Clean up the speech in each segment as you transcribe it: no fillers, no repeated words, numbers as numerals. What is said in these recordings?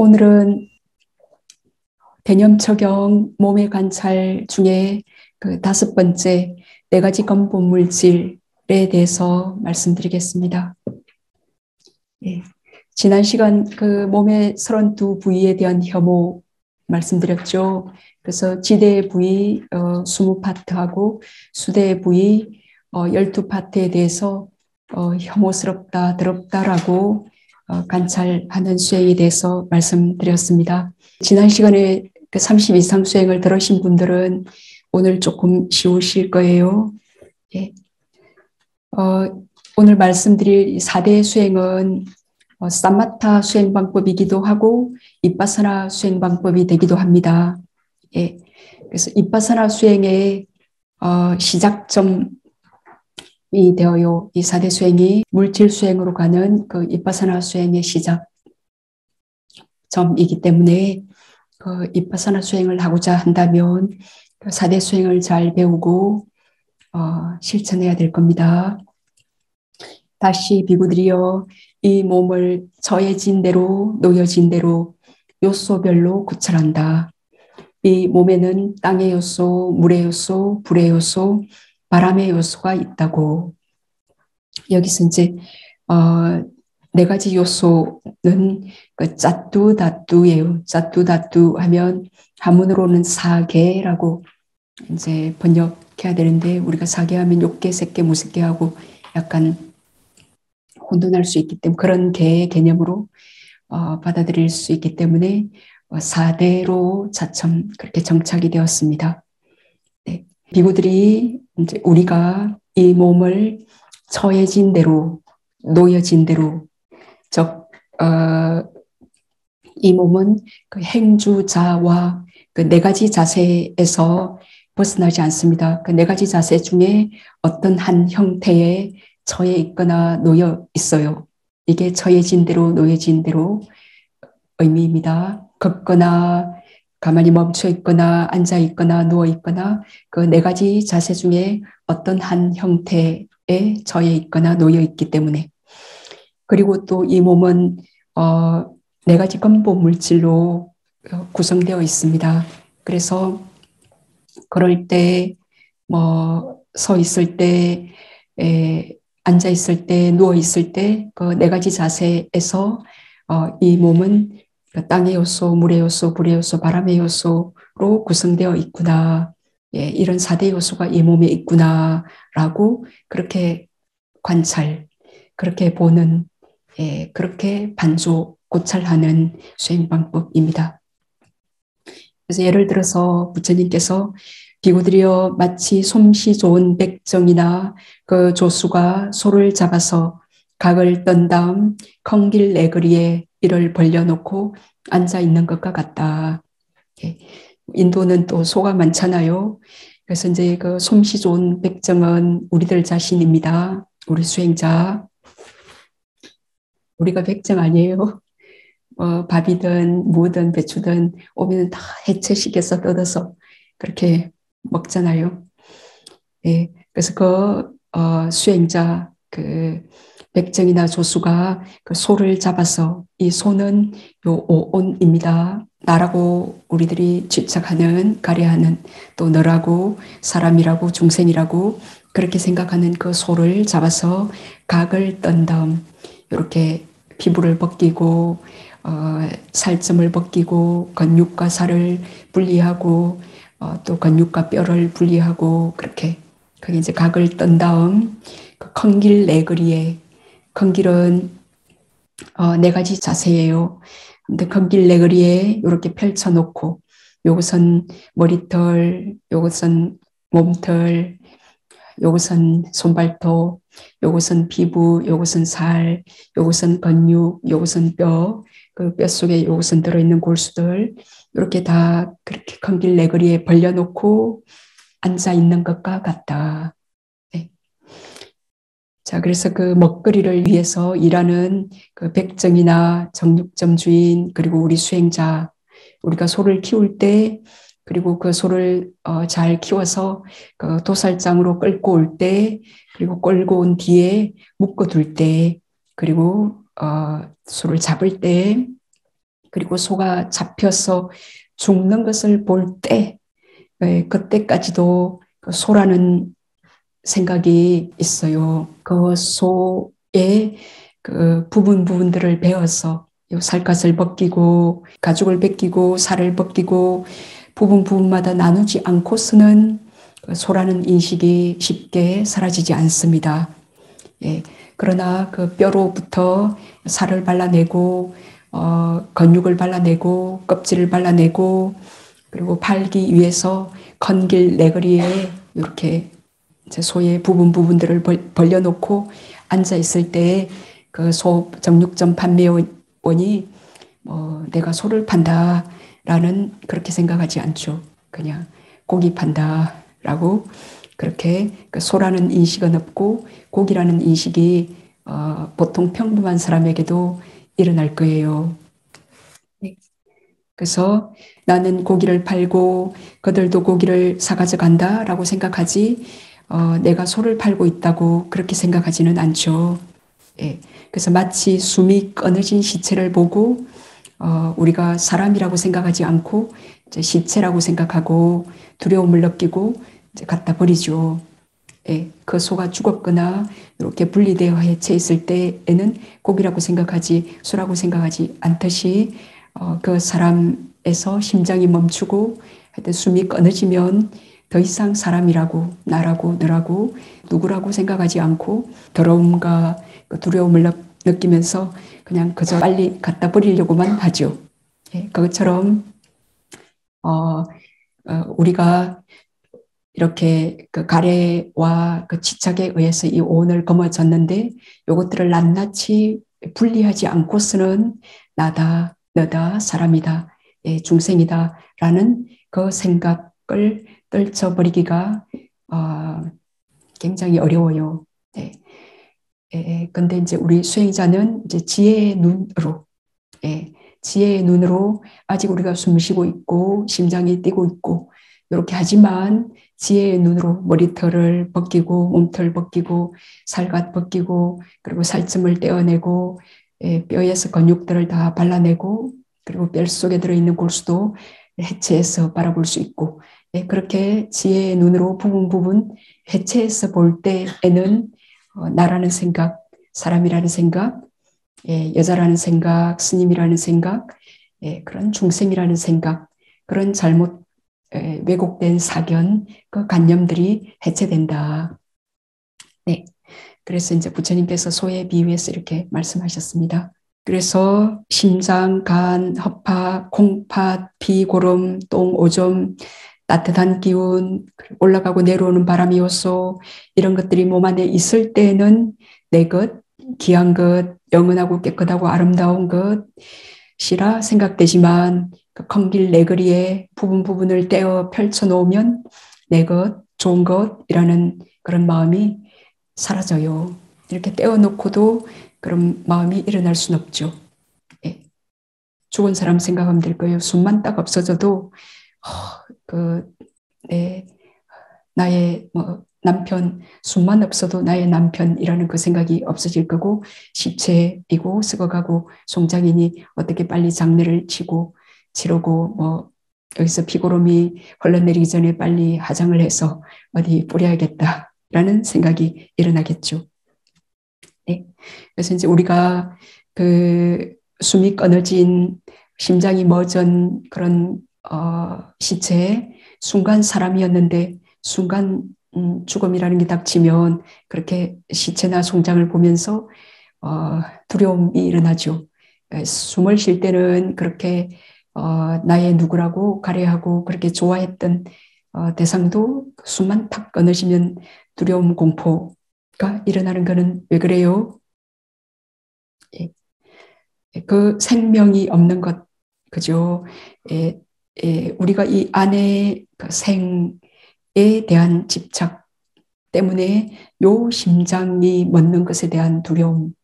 오늘은 개념적용 몸의 관찰 중에 그 5번째 4가지 근본 물질에 대해서 말씀드리겠습니다. 예. 지난 시간 그 몸의 32 부위에 대한 혐오 말씀드렸죠. 그래서 지대 부위 20파트하고 수대 부위 12파트에 대해서 혐오스럽다, 더럽다라고 관찰하는 수행에 대해서 말씀드렸습니다. 지난 시간에 그 30 이상 수행을 들으신 분들은 오늘 조금 쉬우실 거예요. 예. 오늘 말씀드릴 4대 수행은 사마타 수행 방법이기도 하고 이빠사나 수행 방법이 되기도 합니다. 예. 그래서 이빠사나 수행의 시작점이 되어요. 이 4대 수행이 물질 수행으로 가는 그 이빠사나 수행의 시작점이기 때문에 그 이빠사나 수행을 하고자 한다면 그 4대 수행을 잘 배우고 실천해야 될 겁니다. 다시 비구들이여 이 몸을 처해진 대로 놓여진 대로 요소별로 구철한다. 이 몸에는 땅의 요소, 물의 요소, 불의 요소, 바람의 요소가 있다고. 여기서 이제 4가지 요소는 그 짜뚜다뚜예요. 짜뚜다뚜 하면 한문으로는 사계라고 이제 번역해야 되는데 우리가 사계하면 욕계, 색계, 무색계하고 약간 혼돈할 수 있기 때문에 그런 개의 개념으로 받아들일 수 있기 때문에 4대로 차츰 그렇게 정착이 되었습니다. 네. 비구들이 이제 우리가 이 몸을 처해진 대로 놓여진 대로 즉 이 몸은 그 행주자와 그 4가지 자세에서 벗어나지 않습니다. 그 4가지 자세 중에 어떤 한 형태에 처해 있거나 놓여 있어요. 이게 처해진 대로 놓여진 대로 의미입니다. 걷거나 가만히 멈춰 있거나 앉아 있거나 누워 있거나 그 4가지 자세 중에 어떤 한 형태에 처해 있거나 놓여 있기 때문에 그리고 또 이 몸은 4가지 근본 물질로 구성되어 있습니다. 그래서 그럴 때 서 있을 때 앉아 있을 때 누워 있을 때 그 4가지 자세에서 이 몸은 그 땅의 요소, 물의 요소, 불의 요소, 바람의 요소로 구성되어 있구나. 예, 이런 4대 요소가 이 몸에 있구나라고 그렇게 관찰, 그렇게 보는, 예, 그렇게 반조, 고찰하는 수행 방법입니다. 그래서 예를 들어서 부처님께서 비구들이여 마치 솜씨 좋은 백정이나 그 조수가 소를 잡아서 각을 떤 다음 컹길 내거리에 이를 벌려놓고 앉아 있는 것과 같다. 인도는 또 소가 많잖아요. 그래서 이제 그 솜씨 좋은 백정은 우리들 자신입니다. 우리 수행자. 우리가 백정 아니에요. 밥이든 무든 배추든 오면 다 해체시켜서 뜯어서 그렇게 먹잖아요. 예, 그래서 그 수행자 그 백정이나 조수가 그 소를 잡아서 이 소는 요 오온입니다. 나라고 우리들이 집착하는 가려하는 또 너라고 사람이라고 중생이라고 그렇게 생각하는 그 소를 잡아서 각을 떤 다음 이렇게 피부를 벗기고 살점을 벗기고 근육과 살을 분리하고 또 근육과 뼈를 분리하고 그렇게 그게 이제 각을 떤 다음 그 컨길 내거리에 컨길은 4가지 자세예요. 근데 컨길 내거리에 이렇게 펼쳐놓고 요것은 머리털, 요것은 몸털, 요것은 손발톱, 요것은 피부, 요것은 살, 요것은 근육, 요것은 뼈, 그 뼈 속에 요것은 들어있는 골수들 이렇게 다 그렇게 컨길 내거리에 벌려놓고 앉아 있는 것과 같다. 네. 자, 그래서 그 먹거리를 위해서 일하는 그 백정이나 정육점 주인 그리고 우리 수행자 우리가 소를 키울 때 그리고 그 소를 잘 키워서 그 도살장으로 끌고 올 때 그리고 끌고 온 뒤에 묶어둘 때 그리고 소를 잡을 때 그리고 소가 잡혀서 죽는 것을 볼 때, 그때까지도 그 소라는 생각이 있어요. 그 소의 그 부분들을 베어서 살갗을 벗기고 가죽을 벗기고 살을 벗기고 부분마다 나누지 않고서는 그 소라는 인식이 쉽게 사라지지 않습니다. 예. 그러나 그 뼈로부터 살을 발라내고 근육을 발라내고 껍질을 발라내고 그리고 팔기 위해서 건길 내거리에 이렇게 소의 부분들을 벌려놓고 앉아 있을 때 그 소 정육점 판매원이 내가 소를 판다라는 그렇게 생각하지 않죠. 그냥 고기 판다라고 그렇게 그 소라는 인식은 없고 고기라는 인식이 보통 평범한 사람에게도 일어날 거예요. 그래서 나는 고기를 팔고 그들도 고기를 사가져 간다라고 생각하지 내가 소를 팔고 있다고 그렇게 생각하지는 않죠. 예. 그래서 마치 숨이 끊어진 시체를 보고 우리가 사람이라고 생각하지 않고 이제 시체라고 생각하고 두려움을 느끼고 이제 갖다 버리죠. 예. 그 소가 죽었거나 이렇게 분리되어 해체 있을 때에는 고기라고 생각하지 소라고 생각하지 않듯이 그 사람에서 심장이 멈추고 하여튼 숨이 끊어지면 더 이상 사람이라고 나라고 너라고 누구라고 생각하지 않고 더러움과 두려움을 느끼면서 그냥 그저 빨리 갖다 버리려고만 하죠. 예, 그것처럼 우리가 이렇게 그 가래와 그 집착에 의해서 이 오온을 거머쥐었는데 이것들을 낱낱이 분리하지 않고서는 나다, 너다, 사람이다, 예, 중생이다 라는 그 생각을 떨쳐버리기가 굉장히 어려워요. 네. 근데 이제 우리 수행자는 이제 지혜의 눈으로, 지혜의 눈으로 아직 우리가 숨 쉬고 있고 심장이 뛰고 있고 이렇게 하지만 지혜의 눈으로 머리털을 벗기고 몸털 벗기고 살갗 벗기고 그리고 살점을 떼어내고 뼈에서 근육들을 다 발라내고 그리고 뼈 속에 들어있는 골수도 해체해서 바라볼 수 있고 그렇게 지혜의 눈으로 부분 해체해서 볼 때에는 나라는 생각, 사람이라는 생각, 여자라는 생각, 스님이라는 생각, 그런 중생이라는 생각, 그런 잘못 왜곡된 사견, 그 관념들이 해체된다. 네. 그래서 이제 부처님께서 소에 비유해서 이렇게 말씀하셨습니다. 그래서 심장, 간, 허파, 콩팥, 피, 고름, 똥, 오줌, 따뜻한 기운, 올라가고 내려오는 바람이 요소 이런 것들이 몸 안에 있을 때는 내 것, 귀한 것, 영원하고 깨끗하고 아름다운 것이라 생각되지만 그 컨길 내거리에 부분을 떼어 펼쳐놓으면 내 것, 좋은 것이라는 그런 마음이 사라져요. 이렇게 떼어놓고도 그런 마음이 일어날 수는 없죠. 예. 죽은 사람 생각하면 될 거예요. 숨만 딱 없어져도 나의 남편, 숨만 없어도 나의 남편이라는 그 생각이 없어질 거고 시체이고 썩어가고 송장이니 어떻게 빨리 장례를 치르고 여기서 피고름이 흘러내리기 전에 빨리 화장을 해서 어디 뿌려야겠다라는 생각이 일어나겠죠. 네. 그래서 이제 우리가 그 숨이 끊어진 심장이 멎은 그런 시체에 순간 사람이었는데 순간 죽음이라는 게 닥치면 그렇게 시체나 송장을 보면서 두려움이 일어나죠. 숨을 쉴 때는 그렇게 나의 누구라고 가려하고 그렇게 좋아했던 대상도 숨만 탁 끊어지면 두려움, 공포가 일어나는 거는 왜 그래요? 그 생명이 없는 것, 그죠? 우리가 이 안에 그 생에 대한 집착 때문에 요 심장이 멎는 것에 대한 두려움,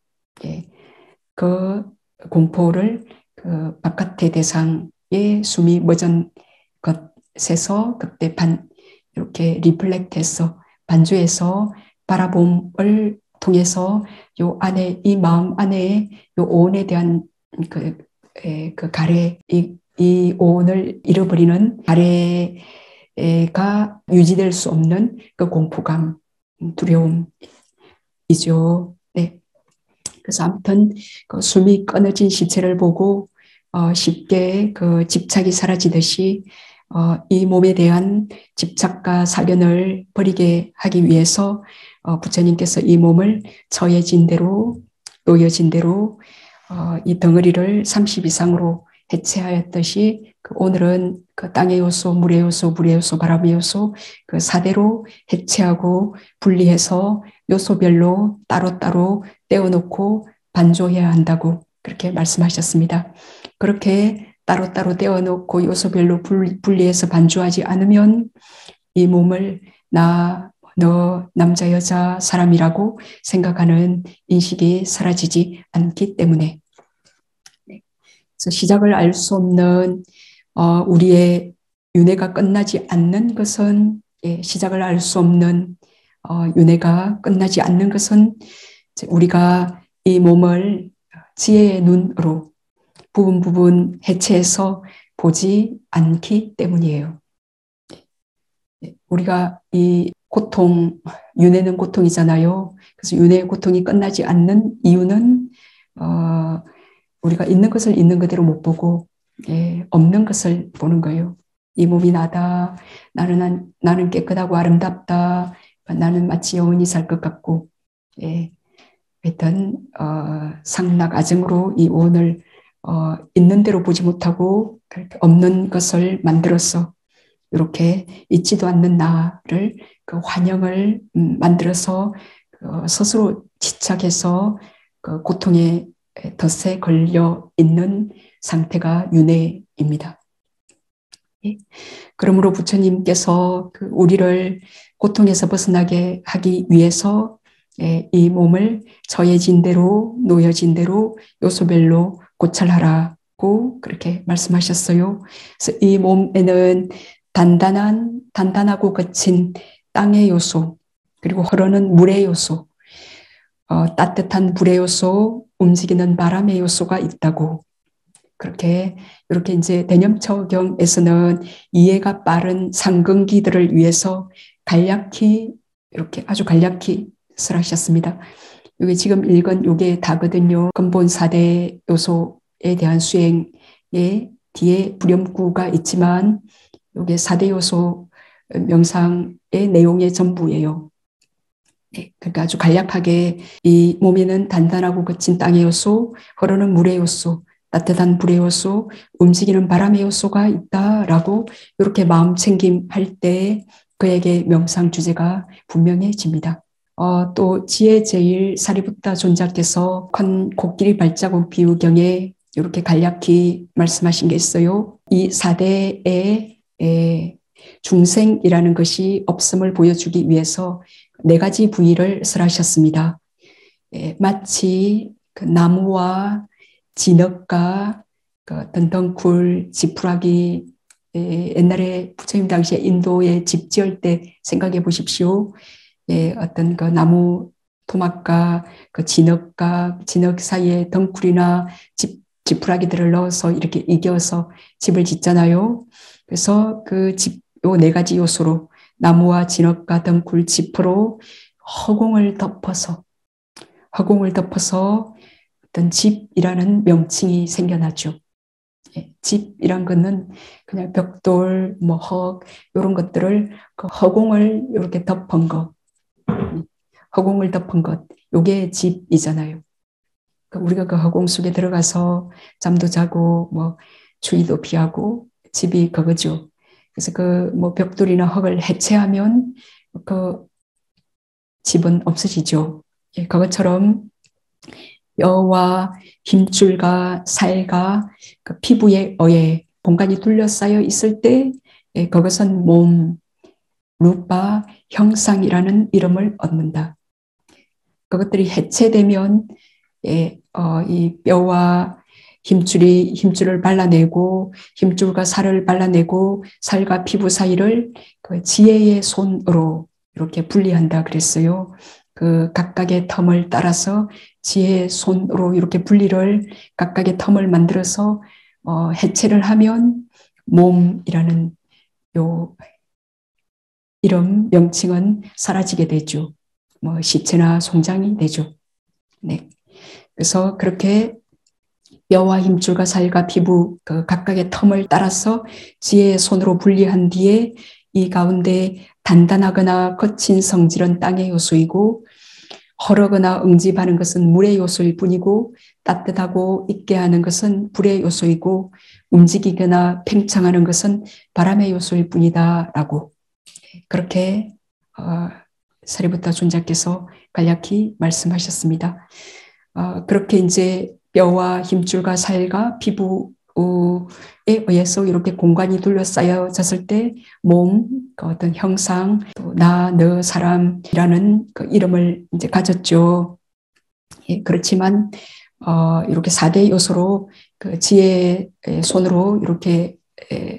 그 공포를 그 바깥의 대상의 숨이 멎은 것에서 그때 이렇게 리플렉트해서 반주해서 바라봄을 통해서 요 안에 이 마음 안에 요 오온에 대한 그 그 가래, 이 오온을 잃어버리는 가래가 유지될 수 없는 그 공포감, 두려움이죠. 네. 그래서 아무튼 그 숨이 끊어진 시체를 보고 쉽게 그 집착이 사라지듯이 이 몸에 대한 집착과 사견을 버리게 하기 위해서 부처님께서 이 몸을 처해진 대로 놓여진 대로 이 덩어리를 30 이상으로 해체하였듯이 오늘은 그 땅의 요소, 물의 요소, 물의 요소, 바람의 요소 그 4대로 해체하고 분리해서 요소별로 따로따로 떼어놓고 반조해야 한다고 그렇게 말씀하셨습니다. 그렇게 따로따로 떼어놓고 요소별로 분리해서 반조하지 않으면 이 몸을 너, 남자, 여자, 사람이라고 생각하는 인식이 사라지지 않기 때문에 그래서 시작을 알 수 없는 우리의 윤회가 끝나지 않는 것은 시작을 알 수 없는 윤회가 끝나지 않는 것은 우리가 이 몸을 지혜의 눈으로 부분 해체해서 보지 않기 때문이에요. 우리가 이 고통, 윤회는 고통이잖아요. 그래서 윤회의 고통이 끝나지 않는 이유는 우리가 있는 것을 있는 그대로 못 보고 없는 것을 보는 거예요. 이 몸이 나다. 나는 깨끗하고 아름답다. 나는 마치 영원히 살 것 같고 하여튼 상락아증으로 이 오온을 있는 대로 보지 못하고 없는 것을 만들어서 이렇게 있지도 않는 나를 그 환영을 만들어서 스스로 집착해서 그 고통에 덫에 걸려 있는 상태가 윤회입니다. 그러므로 부처님께서 우리를 고통에서 벗어나게 하기 위해서 이 몸을 처해진 대로 놓여진 대로 요소별로 고찰하라고 그렇게 말씀하셨어요. 그래서 이 몸에는 단단하고 거친 땅의 요소, 그리고 흐르는 물의 요소, 따뜻한 불의 요소, 움직이는 바람의 요소가 있다고. 이렇게 이제 대념처경에서는 이해가 빠른 상근기들을 위해서 이렇게 아주 간략히 설하셨습니다. 이게 지금 읽은 요게 다거든요. 근본 4대 요소에 대한 수행에 뒤에 불염구가 있지만 요게 4대 요소 명상의 내용의 전부예요. 네, 그러니까 아주 간략하게 이 몸에는 단단하고 거친 땅의 요소, 흐르는 물의 요소, 따뜻한 불의 요소, 움직이는 바람의 요소가 있다라고 이렇게 마음 챙김할 때 그에게 명상 주제가 분명해집니다. 또 지혜 제일 사리부타 존자께서 큰 코끼리 발자국 비유경에 이렇게 간략히 말씀하신 게 있어요. 이 4대의 중생이라는 것이 없음을 보여주기 위해서 4가지 부위를 설하셨습니다. 마치 그 나무와 진흙과 그 덩굴, 지푸라기, 옛날에 부처님 당시에 인도에 집 지을 때 생각해 보십시오. 어떤 그 나무 토막과 그 진흙 사이에 덩굴이나 지푸라기들을 넣어서 이렇게 이겨서 집을 짓잖아요. 그래서 그 집, 요 4가지 요소로 나무와 진흙과 덩굴, 지프로 허공을 덮어서 어떤 집이라는 명칭이 생겨나죠. 집이란 거는 그냥 벽돌, 흙 이런 것들을 그 허공을 이렇게 덮은 것, 요게 집이잖아요. 우리가 그 허공 속에 들어가서 잠도 자고 추위도 피하고 집이 그거죠. 그래서 벽돌이나 흙을 해체하면 그 집은 없어지죠. 그것처럼 뼈와 힘줄과 살과 그 피부에 공간이 둘러싸여 있을 때 그것은 몸, 루파, 형상이라는 이름을 얻는다. 그것들이 해체되면 이 뼈와 힘줄을 발라내고 힘줄과 살을 발라내고 살과 피부 사이를 그 지혜의 손으로 이렇게 분리한다 그랬어요. 그 각각의 텀을 따라서 지혜의 손으로 이렇게 분리를 각각의 텀을 만들어서 해체를 하면 몸이라는 요 이름 명칭은 사라지게 되죠. 뭐 시체나 송장이 되죠. 네. 그래서 그렇게 뼈와 힘줄과 살과 피부 그 각각의 텀을 따라서 지혜의 손으로 분리한 뒤에 이 가운데 단단하거나 거친 성질은 땅의 요소이고 허르거나 응집하는 것은 물의 요소일 뿐이고 따뜻하고 있게 하는 것은 불의 요소이고 움직이거나 팽창하는 것은 바람의 요소일 뿐이다 라고 그렇게 사리부타 존자께서 간략히 말씀하셨습니다. 그렇게 이제 뼈와 힘줄과 살과 피부에 의해서 이렇게 공간이 둘러싸여졌을 때 몸, 그 어떤 형상, 또 나, 너, 사람이라는 그 이름을 이제 가졌죠. 예, 그렇지만 이렇게 4대 요소로 그 지혜의 손으로 이렇게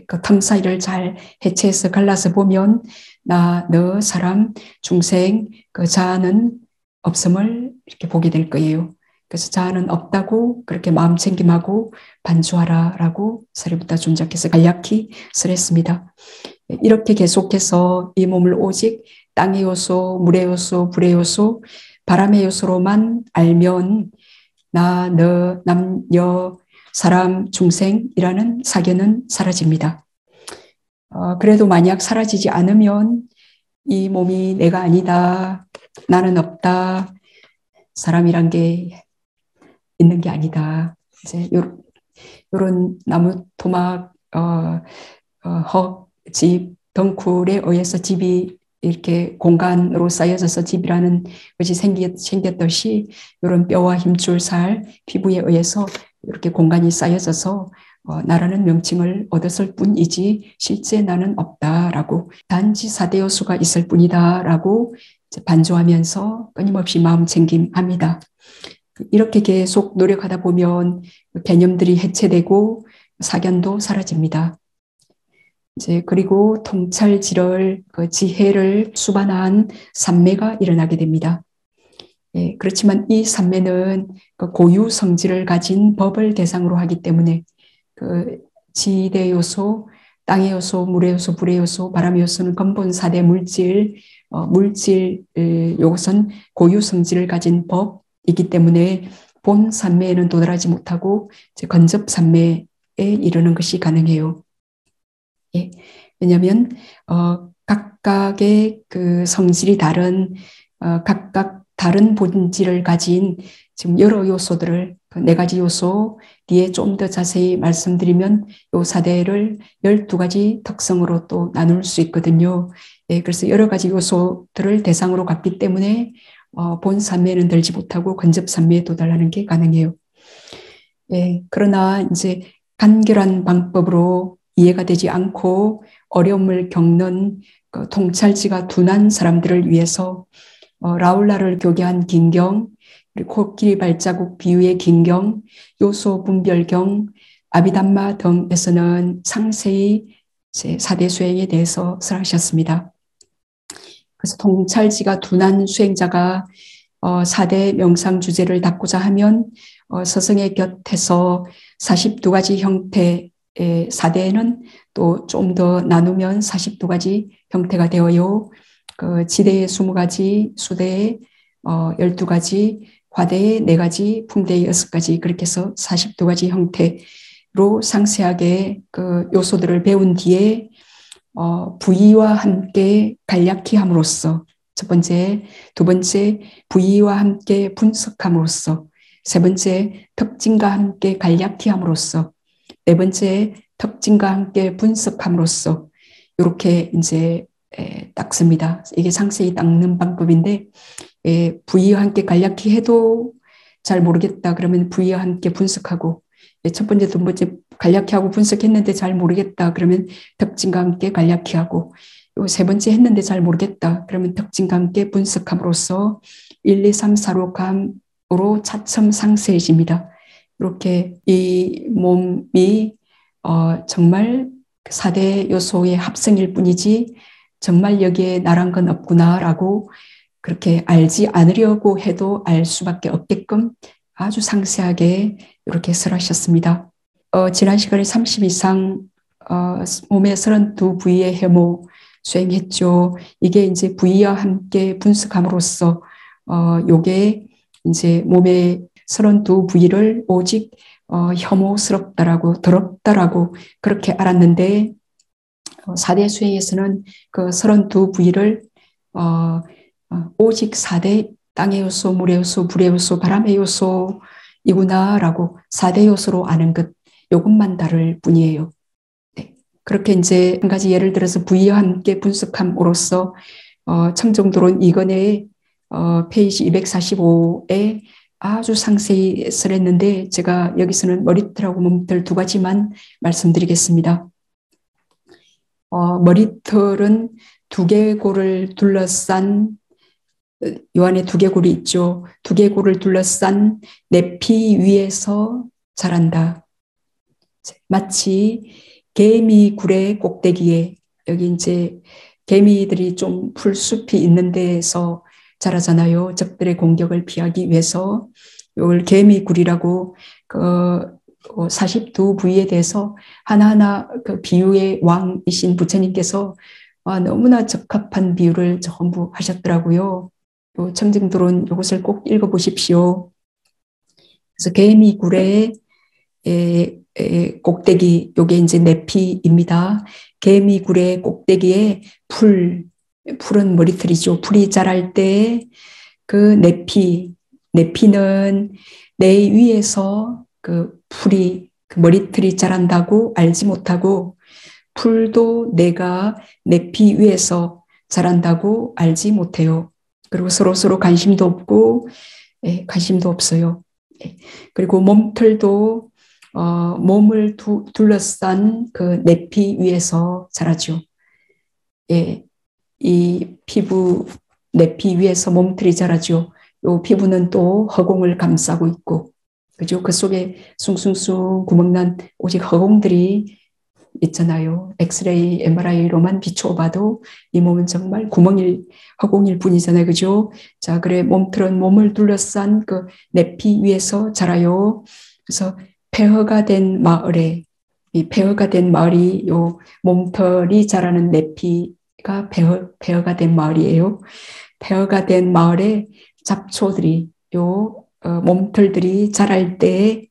그 틈 사이를 잘 해체해서 갈라서 보면 나, 너, 사람, 중생, 그 자아는 없음을 이렇게 보게 될 거예요. 그래서 자아는 없다고 그렇게 마음 챙김하고 반주하라라고 사리부타 존자께서 간략히 설했습니다. 이렇게 계속해서 이 몸을 오직 땅의 요소, 물의 요소, 불의 요소, 바람의 요소로만 알면 나, 너, 남, 여, 사람, 중생이라는 사견은 사라집니다. 그래도 만약 사라지지 않으면 이 몸이 내가 아니다, 나는 없다, 사람이란 게 있는 게 아니다. 이제 요런 나무 토막, 흙, 집, 덩굴에 의해서 집이 이렇게 공간으로 쌓여져서 집이라는 것이 생겼듯이 이런 뼈와 힘줄, 살, 피부에 의해서 이렇게 공간이 쌓여져서 나라는 명칭을 얻었을 뿐이지 실제 나는 없다라고 단지 4대 요소가 있을 뿐이다라고 반조하면서 끊임없이 마음 챙김합니다. 이렇게 계속 노력하다 보면 개념들이 해체되고 사견도 사라집니다. 이제 그리고 통찰지를 그 지혜를 수반한 삼매가 일어나게 됩니다. 예, 그렇지만 이 삼매는 그 고유 성질을 가진 법을 대상으로 하기 때문에 그 지대 요소, 땅의 요소, 물의 요소, 불의 요소, 바람의 요소는 근본 4대 물질, 물질 요것은 고유 성질을 가진 법이기 때문에 본 삼매에는 도달하지 못하고 이제 건접 삼매에 이르는 것이 가능해요. 예, 왜냐하면 각각의 그 성질이 다른 각각 다른 본질을 가진 지금 여러 요소들을 그 4가지 요소 뒤에 좀 더 자세히 말씀드리면 요 4대를 12가지 특성으로 또 나눌 수 있거든요. 예, 그래서 여러 가지 요소들을 대상으로 갖기 때문에 본 삼매는 들지 못하고 근접 삼매에 도달하는 게 가능해요. 예, 그러나 이제 간결한 방법으로 이해가 되지 않고 어려움을 겪는 그 통찰지가 둔한 사람들을 위해서 라울라를 교개한 긴경, 그리고 코끼리 발자국 비유의 긴경, 요소 분별경, 아비담마 등에서는 상세히 4대 수행에 대해서 설하셨습니다. 그래서 통찰지가 둔한 수행자가 4대 명상 주제를 닫고자 하면 스승의 곁에서 42가지 형태의 4대는 또 좀 더 나누면 42가지 형태가 되어요. 그 지대의 20가지, 수대의 12가지, 화대의 4가지, 풍대의 6가지 그렇게 해서 42가지 형태로 상세하게 그 요소들을 배운 뒤에 부의와 함께 간략히 함으로써 첫 번째, 두 번째 부의와 함께 분석함으로써 세 번째 특징과 함께 간략히 함으로써 네 번째 특징과 함께 분석함으로써 이렇게 이제 닦습니다. 이게 상세히 닦는 방법인데 부의와 함께 간략히 해도 잘 모르겠다 그러면 부의와 함께 분석하고 첫 번째, 두 번째 간략히 하고 분석했는데 잘 모르겠다 그러면 특징과 함께 간략히 하고 세 번째 했는데 잘 모르겠다 그러면 특징과 함께 분석함으로써 1, 2, 3, 4로 감으로 차츰 상세해집니다. 이렇게 이 몸이 정말 4대 요소의 합성일 뿐이지 정말 여기에 나란 건 없구나라고 그렇게 알지 않으려고 해도 알 수밖에 없게끔 아주 상세하게 이렇게 설하셨습니다. 지난 시간에 30 이상 몸의 32 부위의 해모 수행했죠. 이게 이제 부위와 함께 분석함으로써 요게 이제 몸의 32 부위를 오직 혐오스럽다라고 더럽다라고 그렇게 알았는데 4대 수행에서는 그 32 부위를 오직 4대 땅의 요소, 물의 요소, 불의 요소, 바람의 요소이구나라고 4대 요소로 아는 것, 요것만 다를 뿐이에요. 네. 그렇게 이제 한 가지 예를 들어서 부위와 함께 분석함으로써 청정도론 이건의 페이지 245에 아주 상세히 설했는데 제가 여기서는 머리털하고 몸털 두 가지만 말씀드리겠습니다. 머리털은 두개골을 둘러싼 요 안에 두개골이 있죠. 두개골을 둘러싼 내피 위에서 자란다. 마치 개미굴의 꼭대기에 여기 이제 개미들이 좀 풀숲이 있는 데에서 자라잖아요. 적들의 공격을 피하기 위해서 이걸 개미굴이라고 그 42 부위에 대해서 하나하나 그 비유의 왕이신 부처님께서 너무나 적합한 비유를 전부 하셨더라고요. 요 청정도론 이것을 꼭 읽어보십시오. 그래서 개미굴의 꼭대기, 요게 이제 내피입니다. 개미굴의 꼭대기에 풀은 머리털이죠. 풀이 자랄 때 그 내피는 내 위에서 그 풀이, 그 머리털이 자란다고 알지 못하고 풀도 내가 내피 위에서 자란다고 알지 못해요. 그리고 서로 관심도 없고, 관심도 없어요. 그리고 몸털도 몸을 둘러싼 그 내피 위에서 자라죠. 이 피부 내피 위에서 몸털이 자라죠. 요 피부는 또 허공을 감싸고 있고, 그죠? 그 속에 숭숭숭 구멍난 오직 허공들이 있잖아요. 엑스레이, MRI로만 비춰봐도 이 몸은 정말 허공일 뿐이잖아요. 그죠? 자, 그래, 몸틀은 몸을 둘러싼 그 내피 위에서 자라요. 그래서 폐허가 된 마을에, 이 폐허가 된 마을이 요 몸털이 자라는 내피가 폐허가 된 마을이에요. 폐허가 된 마을에 잡초들이, 몸털들이 자랄 때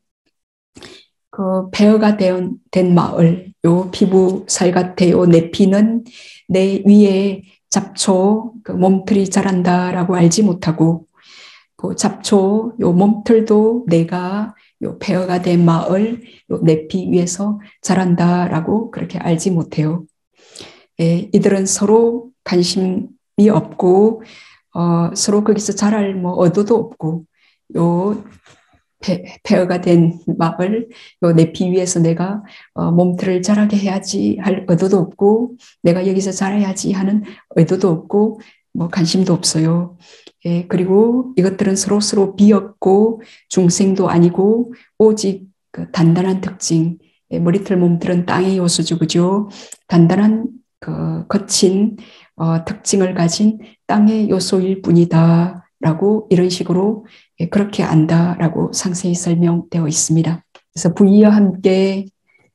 그 폐허가 된 마을, 요 피부 살갗의 내피는 내 위에 잡초, 그 몸털이 자란다라고 알지 못하고, 그 잡초, 요 몸털도 내가 요 폐허가 된 마을, 요 내피 위에서 자란다라고 그렇게 알지 못해요. 이들은 서로 관심이 없고, 서로 거기서 자랄 의도도 없고, 요 폐허가 된 마을, 요 내피 위에서 내가 몸틀을 자라게 해야지 할 의도도 없고, 내가 여기서 자라야지 하는 의도도 없고, 관심도 없어요. 그리고 이것들은 서로 비었고 중생도 아니고 오직 그 단단한 특징, 머리털 몸틀은 땅의 요소죠, 그죠? 단단한 그 거친 특징을 가진 땅의 요소일 뿐이다라고 이런 식으로 그렇게 안다라고 상세히 설명되어 있습니다. 그래서 부위와 함께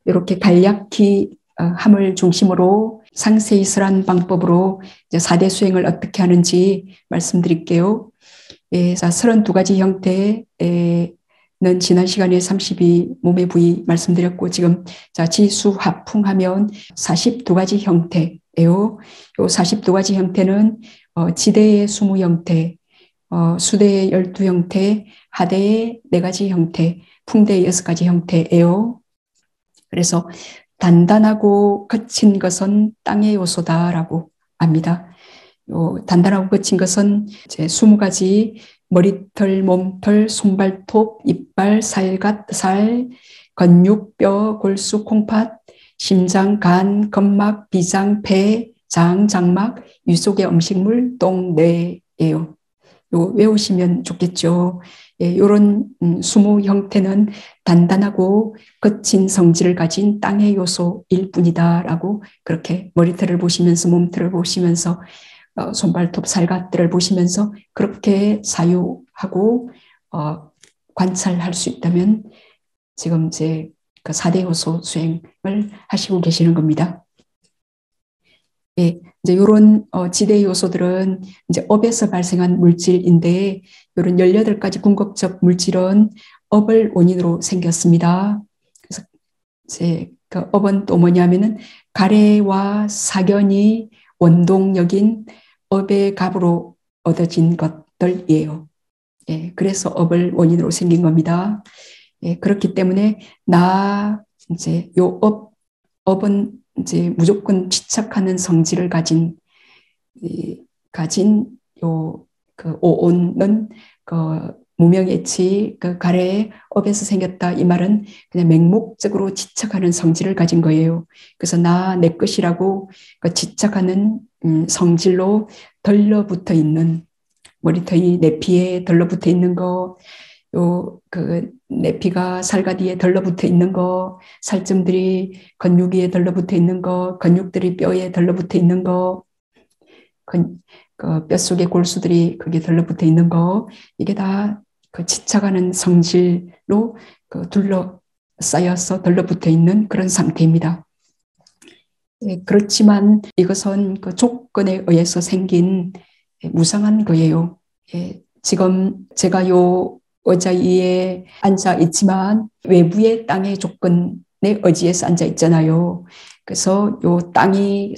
이렇게 간략히 함을 중심으로 상세히 설한 방법으로 이제 4대 수행을 어떻게 하는지 말씀드릴게요. 자, 32가지 형태는 지난 시간에 32 몸의 부위 말씀드렸고 지금 자, 지수화풍하면 42가지 형태예요. 요 42가지 형태는 지대의 20형태, 수대의 12형태, 하대의 4가지 형태, 풍대의 6가지 형태예요. 그래서 단단하고 거친 것은 땅의 요소다라고 합니다. 단단하고 거친 것은 이제 20가지 머리털, 몸털, 손발톱, 이빨, 살갗, 살, 근육, 뼈, 골수, 콩팥, 심장, 간, 건막, 비장, 폐, 장, 장막, 위속의 음식물, 똥, 뇌예요. 외우시면 좋겠죠. 이런 20 형태는 단단하고 거친 성질을 가진 땅의 요소일 뿐이다라고 그렇게 머리털을 보시면서 몸털을 보시면서 손발톱 살갗들을 보시면서 그렇게 사유하고 관찰할 수 있다면 지금 이제 그 4대 요소 수행을 하시고 계시는 겁니다. 예, 이제 이런 지대 요소들은 이제 업에서 발생한 물질인데 이런 18가지 궁극적 물질은 업을 원인으로 생겼습니다. 그래서 이제 그 업은 또 뭐냐면은 가래와 사견이 원동력인 업의 값으로 얻어진 것들이에요. 예, 그래서 업을 원인으로 생긴 겁니다. 예, 그렇기 때문에 이제 요 업은 이제 무조건 집착하는 성질을 가진 그 오온은 그 무명예치 그 가래의 업에서 생겼다 이 말은 그냥 맹목적으로 집착하는 성질을 가진 거예요. 그래서 내 것이라고 그 집착하는 성질로 덜러붙어 있는 머리털이 내피에 덜러붙어 있는 거, 그 내피가 살가디에 덜러붙어 있는 거, 살점들이 근육 위에 덜러붙어 있는 거, 근육들이 뼈에 덜러붙어 있는 거, 그 뼛속에 골수들이 거기에 덜러붙어 있는 거, 이게 다 그 집착하는 성질로 그 둘러싸여서 덜러붙어 있는 그런 상태입니다. 예, 그렇지만 이것은 그 조건에 의해서 생긴 무상한 거예요. 예, 지금 제가 요 의자 위에 앉아 있지만 외부의 땅의 조건에 의지해서 앉아 있잖아요. 그래서 요 땅이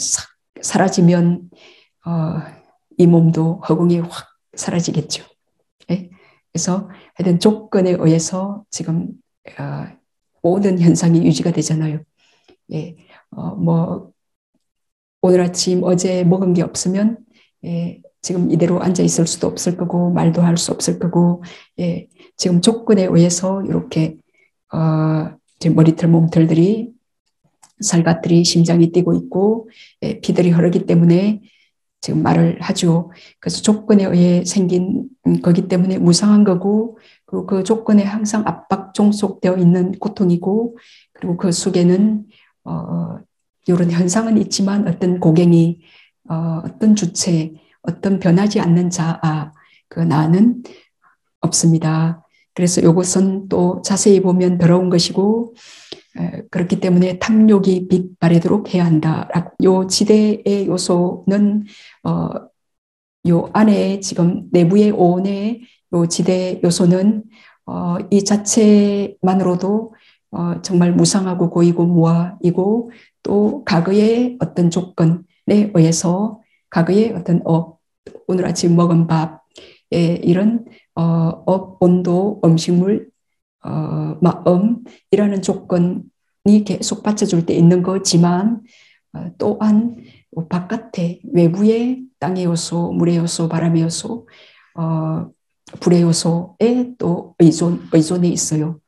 사라지면 이 몸도 허공에 확 사라지겠죠. 예? 그래서 하여튼 조건에 의해서 지금 모든 현상이 유지가 되잖아요. 예, 뭐 오늘 아침 어제 먹은 게 없으면 지금 이대로 앉아 있을 수도 없을 거고 말도 할 수 없을 거고 지금 조건에 의해서 이렇게 머리털 몸털들이 살갗들이 심장이 뛰고 있고 피들이 흐르기 때문에 지금 말을 하죠. 그래서 조건에 의해 생긴 거기 때문에 무상한 거고 그리고 그 조건에 항상 압박 종속되어 있는 고통이고 그리고 그 속에는 이런 현상은 있지만 어떤 고갱이 어떤 주체 어떤 변하지 않는 자아 그 나는 없습니다. 그래서 이것은 또 자세히 보면 더러운 것이고 그렇기 때문에 탐욕이 빛바래도록 해야 한다. 요 지대의 요소는 요 안에 지금 내부의 오온의 요 지대 요소는 이 자체만으로도 정말 무상하고 고이고 무아이고 또 과거의 어떤 조건에 의해서 과거의 어떤 오늘 아침 먹은 밥에 이런 온도, 음식물, 마음이라는 조건이 계속 받쳐줄 때 있는 거지만 또한 바깥에 외부의 땅의 요소, 물의 요소, 바람의 요소, 불의 요소에 또 의존이 있어요.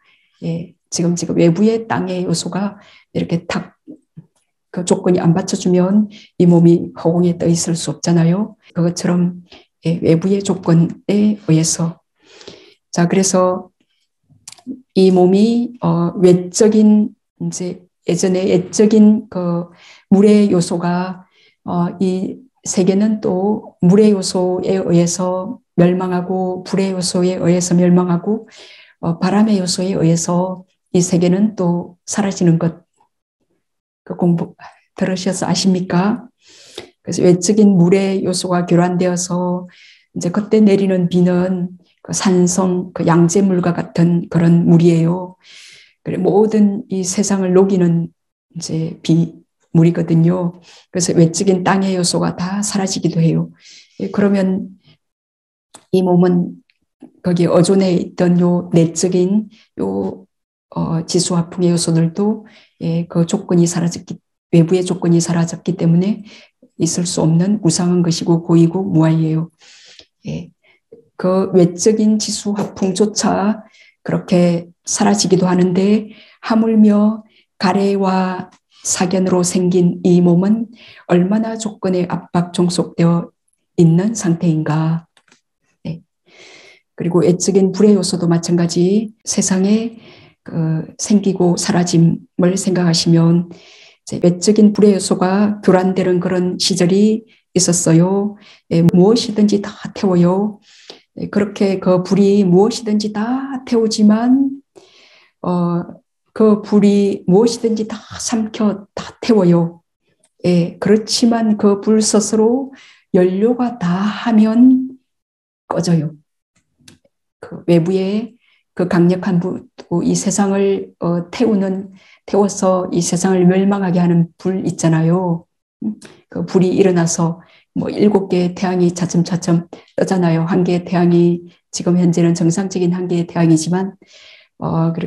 예, 지금 외부의 땅의 요소가 이렇게 그 조건이 안 받쳐주면 이 몸이 허공에 떠 있을 수 없잖아요. 그것처럼 외부의 조건에 의해서 자 그래서 이 몸이 외적인 이제 예전에 외적인 그 물의 요소가 이 세계는 또 물의 요소에 의해서 멸망하고 불의 요소에 의해서 멸망하고 바람의 요소에 의해서 이 세계는 또 사라지는 것 그 공부 들으셔서 아십니까? 그래서 외적인 물의 요소가 교란되어서 이제 그때 내리는 비는 그 산성, 그 양재물과 같은 그런 물이에요. 그래 모든 이 세상을 녹이는 이제 물이거든요. 그래서 외적인 땅의 요소가 다 사라지기도 해요. 그러면 이 몸은 거기에 어존해 있던 요 내적인 요 지수화풍의 요소들도 그 조건이 외부의 조건이 사라졌기 때문에 있을 수 없는 무상한 것이고 고이고 무아이에요. 그 외적인 지수화풍조차 그렇게 사라지기도 하는데 하물며 가래와 사견으로 생긴 이 몸은 얼마나 조건에 압박 종속되어 있는 상태인가. 그리고 외적인 불의 요소도 마찬가지 세상에 생기고 사라짐을 생각하시면 외적인 불의 요소가 교란되는 그런 시절이 있었어요. 예, 무엇이든지 다 태워요. 예, 그렇게 그 불이 무엇이든지 다 태우지만 그 불이 무엇이든지 다 삼켜 다 태워요. 예, 그렇지만 그 불 스스로 연료가 다 하면 꺼져요. 그 외부에 그 강력한 불, 이 세상을 태워서 이 세상을 멸망하게 하는 불 있잖아요. 그 불이 일어나서 뭐 7개의 태양이 차츰차츰 뜨잖아요. 한 개의 태양이 지금 현재는 정상적인 한 개의 태양이지만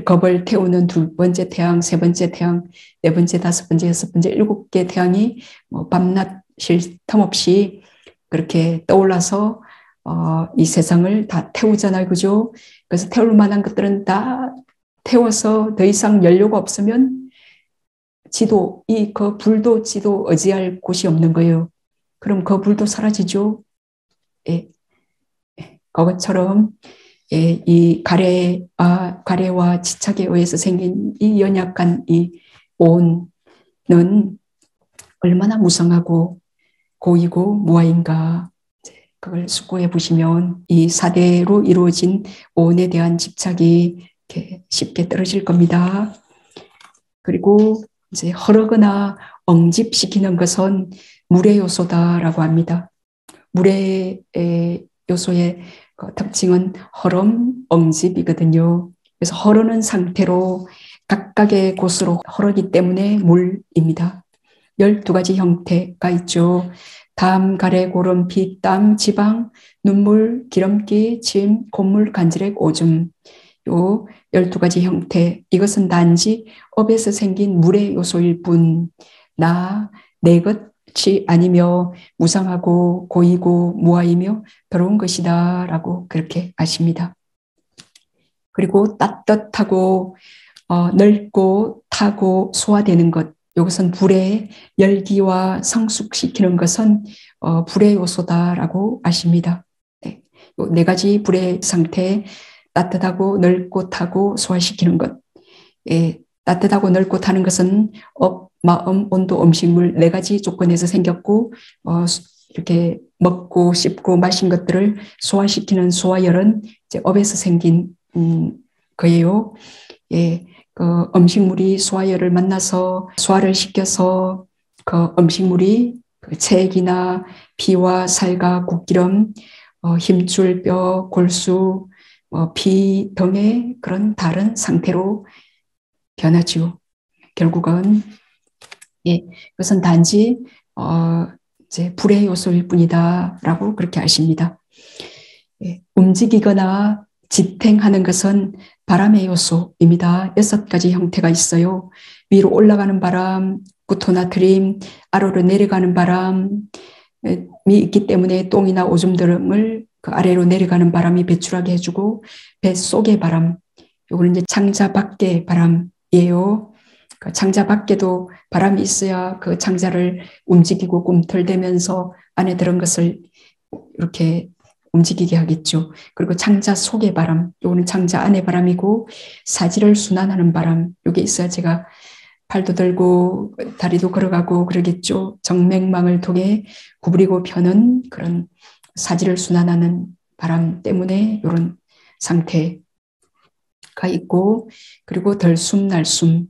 겁을 태우는 2번째 태양, 3번째 태양, 4번째, 5번째, 6번째, 7개 태양이 뭐 밤낮 쉴 틈 없이 그렇게 떠올라서 이 세상을 다 태우잖아요. 그죠? 그래서 태울 만한 것들은 다 태워서 더 이상 연료가 없으면 그 불도 지도 의지할 곳이 없는 거예요. 그럼 그 불도 사라지죠. 예. 그것처럼 예, 이 가래와 지착에 의해서 생긴 이 연약한 이 오온은 얼마나 무성하고 고이고 무아인가. 그걸 숙고해 보시면 이 4대로 이루어진 오온에 대한 집착이 이렇게 쉽게 떨어질 겁니다. 그리고 이제 허르거나 엉집시키는 것은 물의 요소다라고 합니다. 물의 요소의 그 특징은 허름, 엉집이거든요. 그래서 허르는 상태로 각각의 곳으로 허르기 때문에 물입니다. 12가지 형태가 있죠. 담, 가래, 고름, 피, 땀, 지방, 눈물, 기름기, 침, 콧물, 간질액, 오줌. 요 12가지 형태. 이것은 단지 업에서 생긴 물의 요소일 뿐, 내 것이 아니며 무상하고 고이고 무아이며 더러운 것이다 라고 그렇게 아십니다. 그리고 따뜻하고 넓고 타고 소화되는 것, 이것은 불의 열기와 성숙시키는 것은 불의 요소다라고 아십니다. 네. 네 가지 불의 상태, 따뜻하고 넓고 타고 소화시키는 것. 예, 따뜻하고 넓고 타는 것은 마음, 온도, 음식물 4가지 조건에서 생겼고 이렇게 먹고 씹고 마신 것들을 소화시키는 소화열은 이제 업에서 생긴 거예요. 예, 그 음식물이 소화열을 만나서 소화를 시켜서 그 음식물이 그 체액이나 피와 살과 국기름, 힘줄, 뼈, 골수, 피 등의 그런 다른 상태로 변하죠. 결국은 예, 그것은 단지 이제 불의 요소일 뿐이다라고 그렇게 아십니다. 예, 움직이거나 지탱하는 것은 바람의 요소입니다. 6가지 형태가 있어요. 위로 올라가는 바람, 구토나트림, 아래로 내려가는 바람이 있기 때문에 똥이나 오줌 등을 그 아래로 내려가는 바람이 배출하게 해주고, 배 속의 바람, 이거는 이제 창자 밖의 바람이에요. 그 창자 밖에도 바람이 있어야 그 창자를 움직이고 꿈틀대면서 안에 들은 것을 이렇게 움직이게 하겠죠. 그리고 창자 속의 바람, 요거는 창자 안의 바람이고, 사지를 순환하는 바람, 요게 있어야 제가 팔도 들고 다리도 걸어가고 그러겠죠. 정맥망을 통해 구부리고 펴는 그런 사지를 순환하는 바람 때문에 이런 상태가 있고, 그리고 덜숨, 날숨,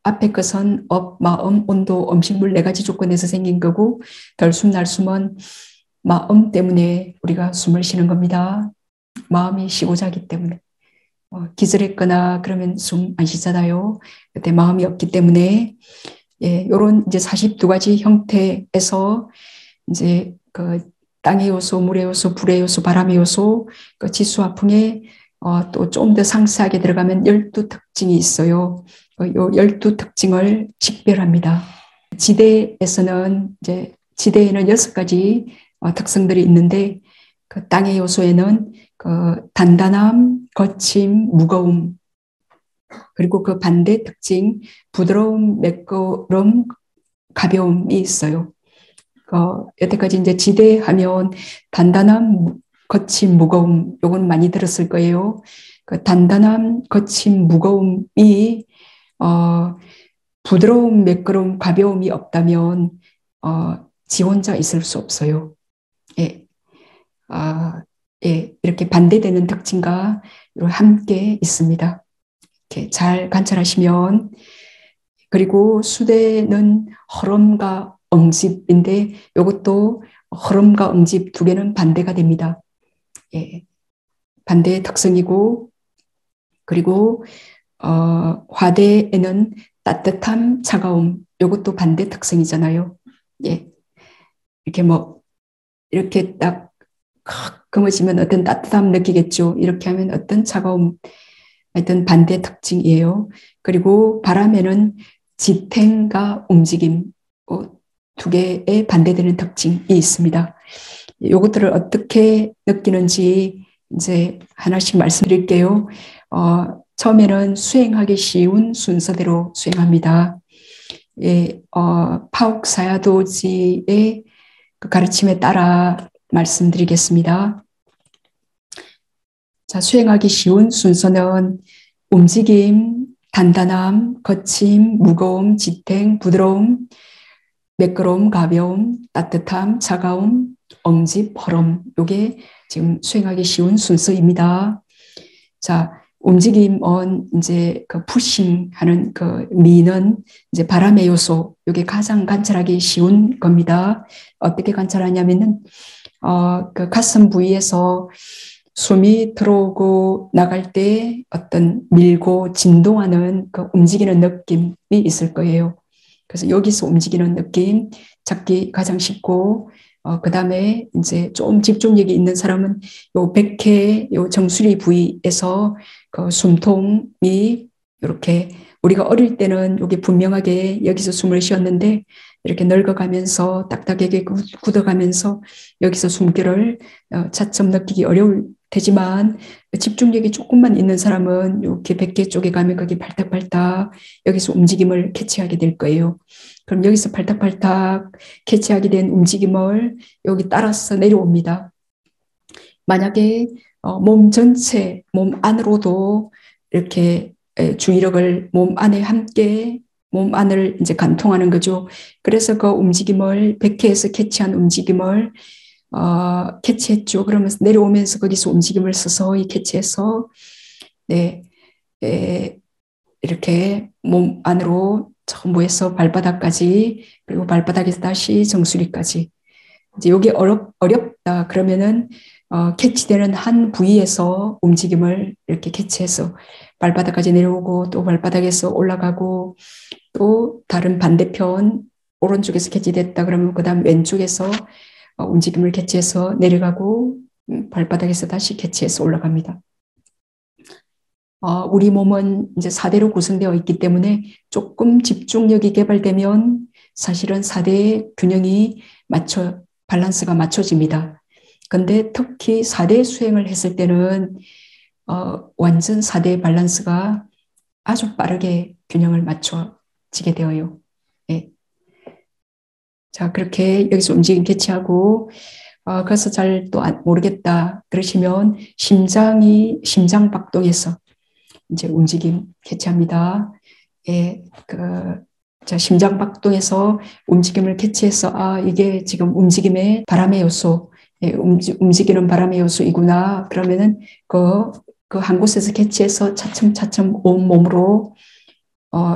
앞에 것은 마음, 온도, 음식물 4가지 조건에서 생긴 거고, 덜숨, 날숨은 마음 때문에 우리가 숨을 쉬는 겁니다. 마음이 쉬고자 하기 때문에. 기절했거나 그러면 숨 안 쉬잖아요. 그때 마음이 없기 때문에, 예, 요런 이제 42가지 형태에서 이제 그 땅의 요소, 물의 요소, 불의 요소, 바람의 요소, 그 지수화풍에 또 좀 더 상세하게 들어가면 12특징이 있어요. 요 12특징을 식별합니다. 지대에서는 이제 지대에는 6가지 특성들이 있는데, 그 땅의 요소에는 그 단단함, 거침, 무거움, 그리고 그 반대 특징 부드러움, 매끄럼, 가벼움이 있어요. 여태까지 이제 지대하면 단단함, 거침, 무거움, 요건 많이 들었을 거예요. 그 단단함, 거침, 무거움이 부드러움, 매끄러움, 가벼움이 없다면 지 혼자 있을 수 없어요. 예, 예, 이렇게 반대되는 특징과 함께 있습니다. 이렇게 잘 관찰하시면, 그리고 수대는 허름과 응집인데 이것도 허름과 응집 두 개는 반대가 됩니다. 예, 반대의 특성이고, 그리고 화대에는 따뜻함, 차가움, 이것도 반대 특성이잖아요. 예, 이렇게 뭐 이렇게 딱 그머지면 어떤 따뜻함 느끼겠죠. 이렇게 하면 어떤 차가움, 하여튼 반대 특징이에요. 그리고 바람에는 지탱과 움직임, 두 개의 반대되는 특징이 있습니다. 이것들을 어떻게 느끼는지 이제 하나씩 말씀드릴게요. 처음에는 수행하기 쉬운 순서대로 수행합니다. 예, 파옥사야도지의 그 가르침에 따라 말씀드리겠습니다. 자, 수행하기 쉬운 순서는 움직임, 단단함, 거침, 무거움, 지탱, 부드러움, 매끄러움, 가벼움, 따뜻함, 차가움, 응집, 허름. 요게 지금 수행하기 쉬운 순서입니다. 자, 움직임은 이제 그 푸싱 하는 그 미는 이제 바람의 요소. 요게 가장 관찰하기 쉬운 겁니다. 어떻게 관찰하냐면은, 그 가슴 부위에서 숨이 들어오고 나갈 때 어떤 밀고 진동하는 그 움직이는 느낌이 있을 거예요. 그래서 여기서 움직이는 느낌 찾기 가장 쉽고, 그 다음에 이제 좀 집중력이 있는 사람은 요 백회, 요 정수리 부위에서 그 숨통이 이렇게 우리가 어릴 때는 여기 분명하게 여기서 숨을 쉬었는데 이렇게 늙어가면서 딱딱하게 굳어가면서 여기서 숨결을 차츰 느끼기 어려울 테지만 집중력이 조금만 있는 사람은 이렇게 백회 쪽에 가면 거기 발딱발딱 여기서 움직임을 캐치하게 될 거예요. 그럼 여기서 발딱발딱 캐치하게 된 움직임을 여기 따라서 내려옵니다. 만약에 몸 전체, 몸 안으로도 이렇게 주의력을 몸 안에 함께 몸 안을 이제 관통하는 거죠. 그래서 그 움직임을 백회에서 캐치한 움직임을 캐치했죠. 그러면서 내려오면서 거기서 움직임을 서서히 캐치해서 네, 이렇게 몸 안으로 전부에서 발바닥까지 그리고 발바닥에서 다시 정수리까지 이제 여기 어렵다 그러면은 캐치되는 한 부위에서 움직임을 이렇게 캐치해서 발바닥까지 내려오고 또 발바닥에서 올라가고 또 다른 반대편 오른쪽에서 캐치됐다 그러면 그다음 왼쪽에서 움직임을 캐치해서 내려가고 발바닥에서 다시 캐치해서 올라갑니다. 우리 몸은 이제 4대로 구성되어 있기 때문에 조금 집중력이 개발되면 사실은 4대의 균형이 밸런스가 맞춰집니다. 근데 특히 4대 수행을 했을 때는 완전 4대 밸런스가 아주 빠르게 균형을 맞춰지게 되어요. 네. 자, 그렇게 여기서 움직임 캐치하고 그래서 잘 또 모르겠다 그러시면 심장 박동에서 이제 움직임 캐치합니다. 예, 자, 심장 박동에서 움직임을 캐치해서 이게 지금 움직임의 바람의 요소, 예, 움직이는 바람의 요소이구나. 그러면은 그 한 곳에서 캐치해서 차츰차츰 온 몸으로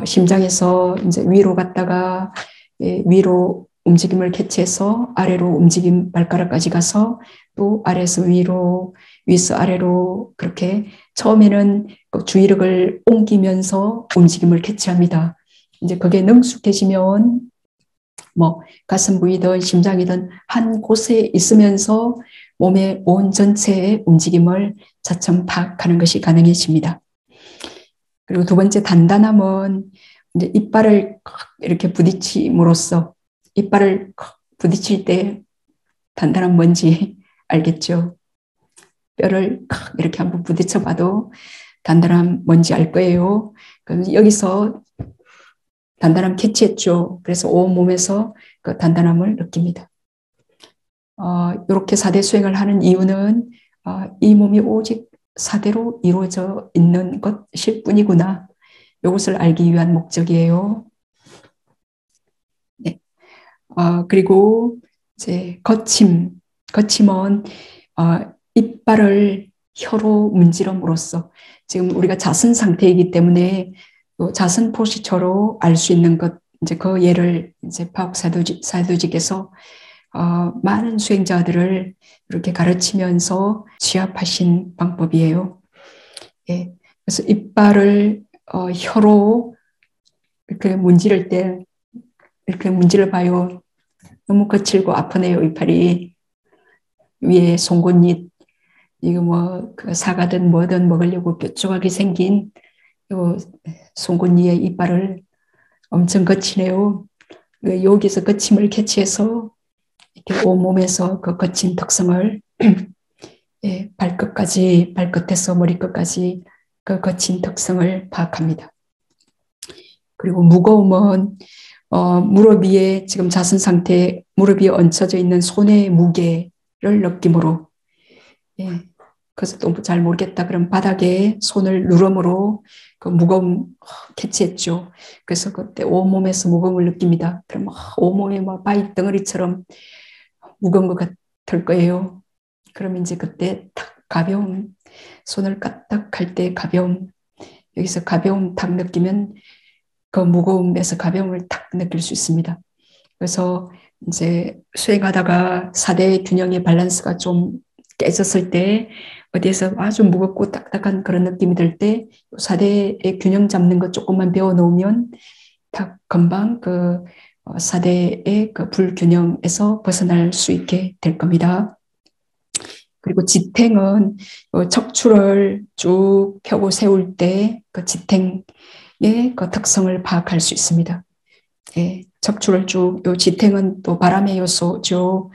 심장에서 이제 위로 갔다가 예, 위로 움직임을 캐치해서 아래로 움직임 발가락까지 가서 또 아래에서 위로, 위에서 아래로 그렇게 처음에는 그 주의력을 옮기면서 움직임을 캐치합니다. 이제 그게 능숙해지면 뭐 가슴 부위든 심장이든 한 곳에 있으면서 몸의 온 전체의 움직임을 차츰 파악하는 것이 가능해집니다. 그리고 두 번째 단단함은 이제 이빨을 이렇게 부딪힘으로써 이빨을 부딪힐 때 단단한 뭔지 알겠죠? 뼈를 이렇게 한번 부딪혀봐도 단단함 뭔지 알 거예요. 그럼 여기서 단단함 캐치했죠. 그래서 온 몸에서 그 단단함을 느낍니다. 이렇게 4대 수행을 하는 이유는 이 몸이 오직 4대로 이루어져 있는 것일 뿐이구나. 이것을 알기 위한 목적이에요. 네. 그리고 이제 거침은 이빨을 혀로 문지름으로써 지금 우리가 자선 상태이기 때문에 또 자선 포시처로 알 수 있는 것, 이제 그 예를 이제 파옥 사도직에서 많은 수행자들을 이렇게 가르치면서 취합하신 방법이에요. 예. 그래서 이빨을 혀로 이렇게 문지를 때 이렇게 문질러 봐요. 너무 거칠고 아프네요, 이빨이. 위에 송곳니, 이거 뭐, 그 사과든 뭐든 먹으려고 뾰족하게 생긴 요 송곳니의 이빨을 엄청 거치네요. 여기서 거침을 캐치해서 이렇게 온몸에서 그 거친 특성을 예, 발끝에서 머리끝까지 그 거친 특성을 파악합니다. 그리고 무거움은 무릎 위에 지금 자선 상태에 무릎 위에 얹혀져 있는 손의 무게를 느낌으로, 예, 그래서 또 잘 모르겠다 그럼 바닥에 손을 누름으로 그 무거움 캐치했죠. 그래서 그때 온몸에서 무거움을 느낍니다. 그럼 온몸에 막 바위 덩어리처럼 무거운 것 같을 거예요. 그럼 이제 그때 탁 가벼움, 손을 까딱할 때 가벼움, 여기서 가벼움 탁 느끼면 그 무거움에서 가벼움을 탁 느낄 수 있습니다. 그래서 이제 수행하다가 사대 균형의 밸런스가 좀 깨졌을 때 어디에서 아주 무겁고 딱딱한 그런 느낌이 들 때 사대의 균형 잡는 거 조금만 배워 놓으면 딱 금방 그 사대의 그 불균형에서 벗어날 수 있게 될 겁니다. 그리고 지탱은 척추를 쭉 펴고 세울 때 그 지탱의 그 특성을 파악할 수 있습니다. 예, 척추를 쭉, 요 지탱은 또 바람의 요소죠.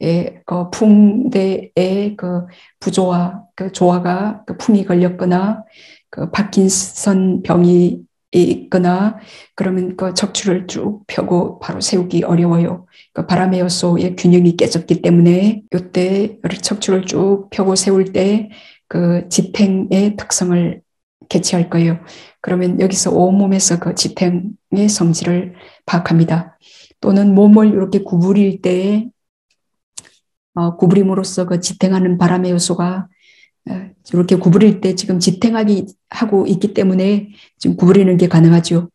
예, 그 풍대의 그 부조화, 그 조화가 그 풍이 걸렸거나 그 파킨슨 병이 있거나 그러면 그 척추를 쭉 펴고 바로 세우기 어려워요. 그 바람의 요소의 균형이 깨졌기 때문에 이때 척추를 쭉 펴고 세울 때 그 지탱의 특성을 캐치할 거예요. 그러면 여기서 온몸에서 그 지탱의 성질을 파악합니다. 또는 몸을 이렇게 구부릴 때 구부림으로써 그 지탱하는 바람의 요소가 이렇게 구부릴 때 지금 하고 있기 때문에 지금 구부리는 게 가능하죠.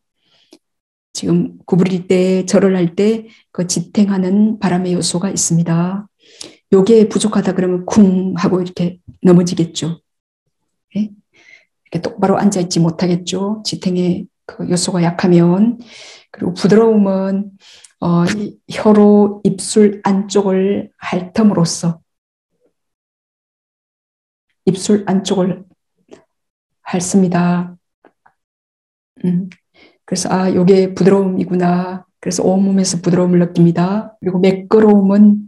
지금 구부릴 때, 절을 할 때 그 지탱하는 바람의 요소가 있습니다. 요게 부족하다 그러면 쿵 하고 이렇게 넘어지겠죠. 네? 이렇게 똑바로 앉아있지 못하겠죠. 지탱의 그 요소가 약하면. 그리고 부드러움은 혀로 입술 안쪽을 핥음으로써 입술 안쪽을 핥습니다. 그래서 요게 부드러움이구나. 그래서 온몸에서 부드러움을 느낍니다. 그리고 매끄러움은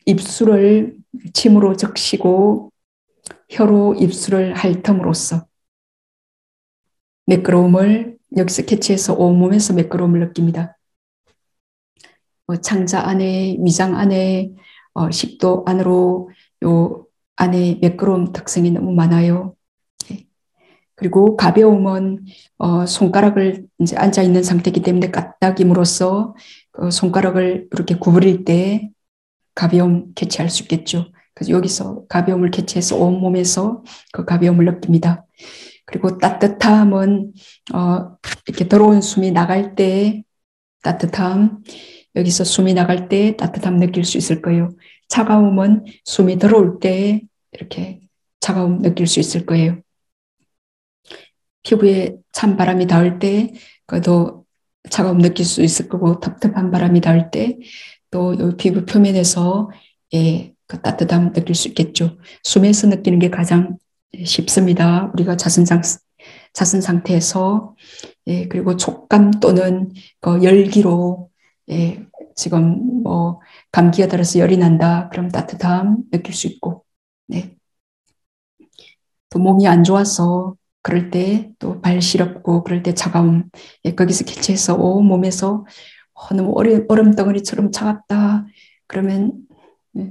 입술을 침으로 적시고 혀로 입술을 핥음으로써 매끄러움을 여기서 캐치해서 온몸에서 매끄러움을 느낍니다. 창자 안에, 위장 안에, 식도 안으로 요 안에 매끄러움 특성이 너무 많아요. 그리고 가벼움은 손가락을 이제 앉아 있는 상태이기 때문에 까딱임으로써 손가락을 이렇게 구부릴 때 가벼움 캐치할 수 있겠죠. 그래서 여기서 가벼움을 캐치해서 온몸에서 그 가벼움을 느낍니다. 그리고 따뜻함은 이렇게 더러운 숨이 나갈 때 따뜻함, 여기서 숨이 나갈 때 따뜻함 느낄 수 있을 거예요. 차가움은 숨이 들어올 때 이렇게 차가움 느낄 수 있을 거예요. 피부에 찬 바람이 닿을 때 그도 차가움 느낄 수 있을 거고 텁텁한 바람이 닿을 때 또 피부 표면에서 그 따뜻함 느낄 수 있겠죠. 숨에서 느끼는 게 가장 쉽습니다. 우리가 자선 상태에서 그리고 촉감 또는 그 열기로 지금 뭐 감기가 들어서 열이 난다. 그럼 따뜻함 느낄 수 있고 네. 또 몸이 안 좋아서 그럴 때 또 발 시렵고 그럴 때 차가움 거기서 캐치해서 온몸에서 너무 얼음 덩어리처럼 차갑다. 그러면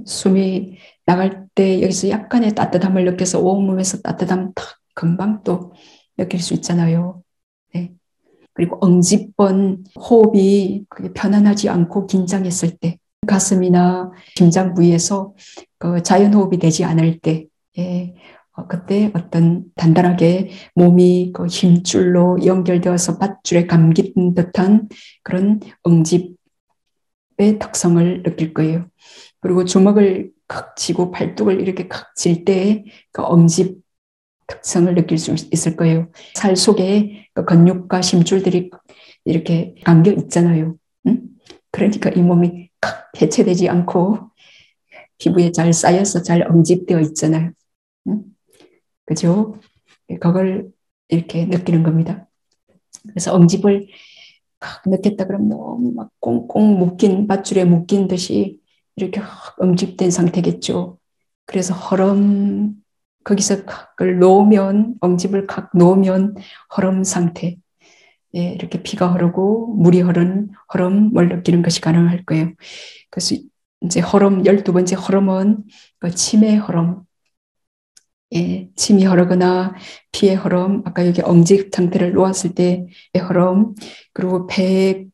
숨이 나갈 때 여기서 약간의 따뜻함을 느껴서 온몸에서 따뜻함 탁 금방 또 느낄 수 있잖아요. 네. 그리고 응집번 호흡이 그게 편안하지 않고 긴장했을 때, 가슴이나 심장 부위에서 그 자연 호흡이 되지 않을 때, 예, 그때 어떤 단단하게 몸이 그 힘줄로 연결되어서 밧줄에 감긴 듯한 그런 응집의 특성을 느낄 거예요. 그리고 주먹을 칵 쥐고 팔뚝을 이렇게 칵 쥘 때 그 응집 특성을 느낄 수 있을 거예요. 살 속에 그 근육과 심줄들이 이렇게 감겨 있잖아요. 응? 그러니까 이 몸이 칵 해체되지 않고 피부에 잘 쌓여서 잘 응집되어 있잖아요. 응? 그죠? 그걸 이렇게 느끼는 겁니다. 그래서 응집을 칵 느꼈다 그러면 너무 막 꽁꽁 묶인 밧줄에 묶인 듯이 이렇게 확 응집된 상태겠죠. 그래서 거기서 그걸 놓으면, 응집을 칵 놓으면 허럼 상태, 예, 이렇게 피가 흐르고 물이 흐르는 허럼을 느끼는 것이 가능할 거예요. 그래서 이제 허럼, 12번째 허럼은 그 침의 허럼, 예, 침이 흐르거나 피의 흐름, 아까 여기 응집 상태를 놓았을 때의 흐름, 그리고 폐의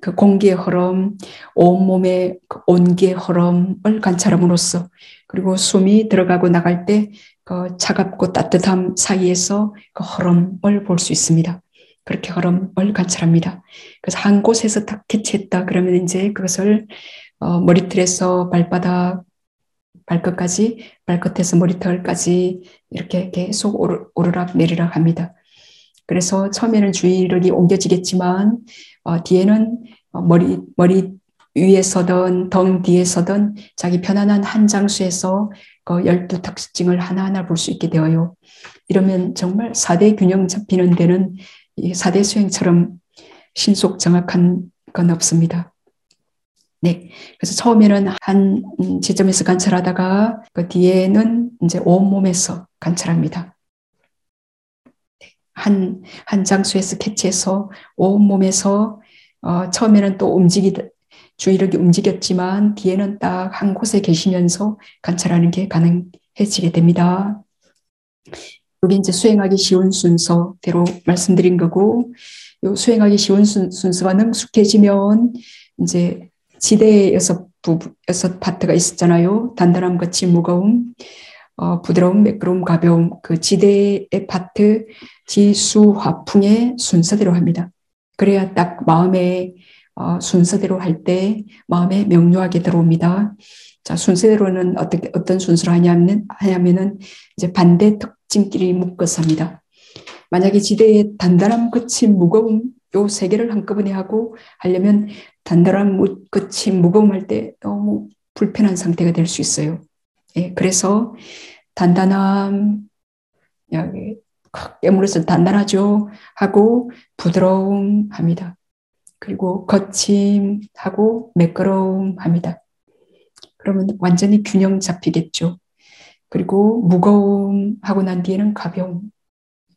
그 공기의 흐름, 온몸의 그 온기의 흐름을 관찰함으로써, 그리고 숨이 들어가고 나갈 때 그 차갑고 따뜻함 사이에서 그 흐름을 볼 수 있습니다. 그렇게 흐름을 관찰합니다. 그래서 한 곳에서 딱 캐치했다 그러면 이제 그것을 머리털에서 발바닥, 발끝까지, 발끝에서 머리털까지 이렇게 계속 오르락 내리락 합니다. 그래서 처음에는 주의력이 옮겨지겠지만 뒤에는 머리 위에서든 등 뒤에서든 자기 편안한 한 장소에서 그 12 특징을 하나하나 볼 수 있게 되어요. 이러면 정말 4대 균형 잡히는 데는 이 4대 수행처럼 신속 정확한 건 없습니다. 네. 그래서 처음에는 한 지점에서 관찰하다가 그 뒤에는 이제 온몸에서 관찰합니다. 한 장소에서 캐치해서 온몸에서 처음에는 또 주의력이 움직였지만 뒤에는 딱 한 곳에 계시면서 관찰하는 게 가능해지게 됩니다. 여기 이제 수행하기 쉬운 순서대로 말씀드린 거고, 요 수행하기 쉬운 순서가 능숙해지면 이제 지대의 여섯 파트가 있었잖아요. 단단함, 거침, 무거움, 부드러움, 매끄러움, 가벼움. 그 지대의 파트, 지수, 화풍의 순서대로 합니다. 그래야 딱 마음의 순서대로 할 때 마음에 명료하게 들어옵니다. 자, 순서대로는 어떤 순서로 하냐면은 이제 반대 특징끼리 묶어서 합니다. 만약에 지대의 단단함, 거침, 무거움 요 세 개를 한꺼번에 하려면 단단함, 거침, 무거움 할 때 너무 불편한 상태가 될 수 있어요. 예, 그래서 단단함, 여기 깨물어서 단단하죠 하고 부드러움 합니다. 그리고 거침하고 매끄러움 합니다. 그러면 완전히 균형 잡히겠죠. 그리고 무거움 하고 난 뒤에는 가벼움.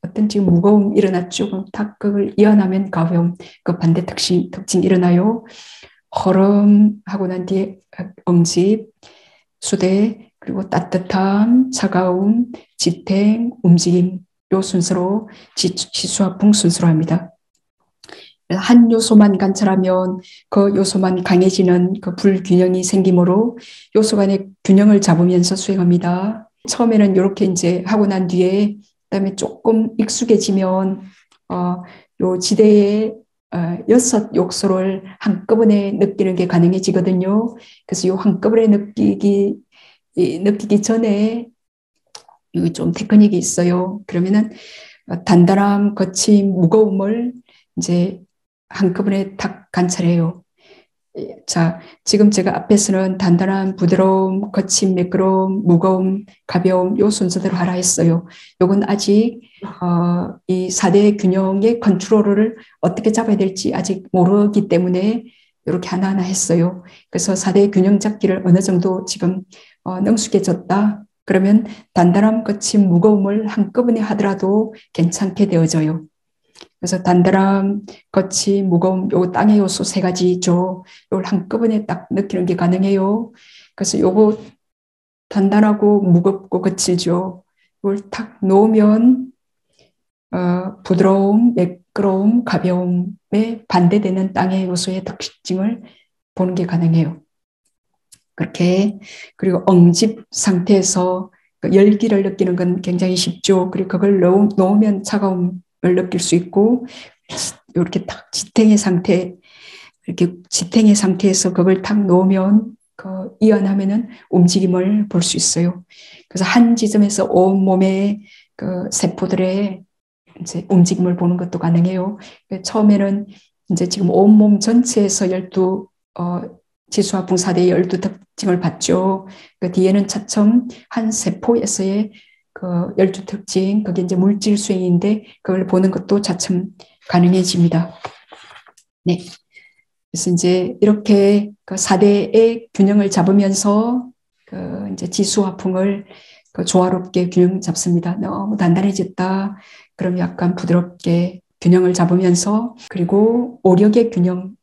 어떤 지금 무거움 일어났죠. 그럼 딱 그걸 이어나면 가벼움. 그 반대 특징 일어나요. 허름 하고 난 뒤에 응집, 수대, 그리고 따뜻함, 차가움, 지탱, 움직임. 요 순서로 지수화풍 순서로 합니다. 한 요소만 관찰하면 그 요소만 강해지는 그 불균형이 생기므로 요소 간의 균형을 잡으면서 수행합니다. 처음에는 이렇게 이제 하고 난 뒤에 그다음에 조금 익숙해지면 요 지대의 6 요소를 한꺼번에 느끼는 게 가능해지거든요. 그래서 요 한꺼번에 느끼기 전에 여기 좀 테크닉이 있어요. 그러면은 단단함, 거침, 무거움을 이제 한꺼번에 딱 관찰해요. 자, 지금 제가 앞에서는 단단함, 부드러움, 거침, 매끄러움, 무거움, 가벼움 요 순서대로 하라 했어요. 요건 아직 이 4대 균형의 컨트롤을 어떻게 잡아야 될지 아직 모르기 때문에 이렇게 하나하나 했어요. 그래서 4대 균형 잡기를 어느 정도 지금 능숙해졌다. 그러면 단단함, 거침, 무거움을 한꺼번에 하더라도 괜찮게 되어져요. 그래서 단단함, 거침, 무거움, 요 땅의 요소 3가지죠. 요걸 한꺼번에 딱 느끼는 게 가능해요. 그래서 요거 단단하고 무겁고 거칠죠. 이걸 탁 놓으면 부드러움, 매끄러움, 가벼움에 반대되는 땅의 요소의 특징을 보는 게 가능해요. 그렇게 그리고 엉집 상태에서 그 열기를 느끼는 건 굉장히 쉽죠. 그리고 그걸 놓으면 차가움을 느낄 수 있고 이렇게 딱 지탱의 상태 이렇게 지탱의 상태에서 그걸 탁 놓으면 그 이완하면은 움직임을 볼 수 있어요. 그래서 한 지점에서 온 몸의 그 세포들의 이제 움직임을 보는 것도 가능해요. 처음에는 이제 지금 온몸 전체에서 12 지수화풍 4대 12 특징을 봤죠. 그 뒤에는 차츰 한 세포에서의 그 12 특징, 그게 이제 물질 수행인데 그걸 보는 것도 차츰 가능해집니다. 네. 그래서 이제 이렇게 그 4대의 균형을 잡으면서 그 이제 지수화풍을 그 조화롭게 균형 잡습니다. 너무 단단해졌다. 그럼 약간 부드럽게 균형을 잡으면서 그리고 오력의 균형,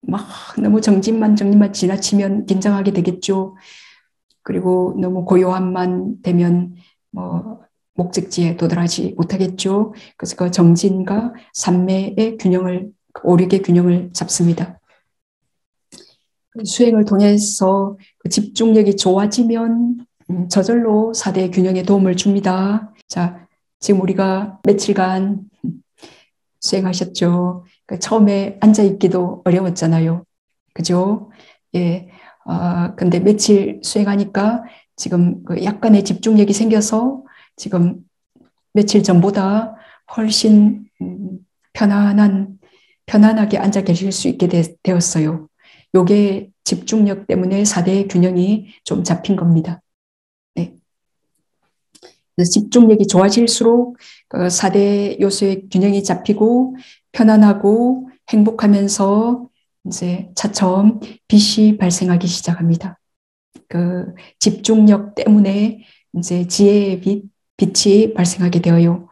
막 너무 정진만 지나치면 긴장하게 되겠죠. 그리고 너무 고요함만 되면 뭐 목적지에 도달하지 못하겠죠. 그래서 그 정진과 산매의 균형을, 오력의 균형을 잡습니다. 수행을 통해서 그 집중력이 좋아지면 저절로 4대 균형에 도움을 줍니다. 자, 지금 우리가 며칠간 수행하셨죠. 처음에 앉아있기도 어려웠잖아요. 그죠? 예. 근데 며칠 수행하니까 지금 그 약간의 집중력이 생겨서 지금 며칠 전보다 훨씬 편안하게 앉아 계실 수 있게 되었어요. 요게 집중력 때문에 4대 균형이 좀 잡힌 겁니다. 네. 그래서 집중력이 좋아질수록 그 4대 요소의 균형이 잡히고 편안하고 행복하면서 이제 차츰 빛이 발생하기 시작합니다. 그 집중력 때문에 이제 지혜의 빛이 발생하게 되어요.